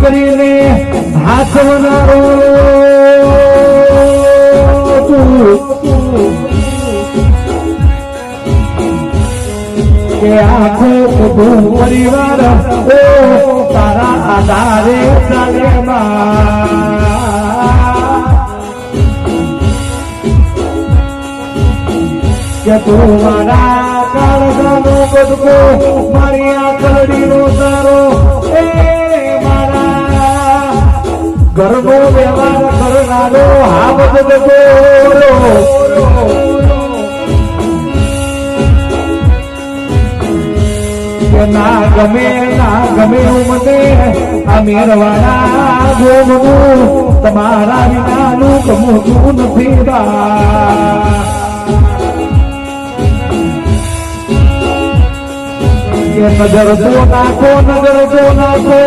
કરીને હાથવનારો કે આખો કુટુંબ પરિવાર તારા આધારે ચાલે કે તું મારા કાળજાનો બદકો મારી આંખડીનો તારો એ મારા ઘરનો વ્યવહાર કરનારો હા બધો ના ગમે મને આ મેરવાના ગોમનું તમારા વિનાનું ગમતું નથી નજર જો નાખો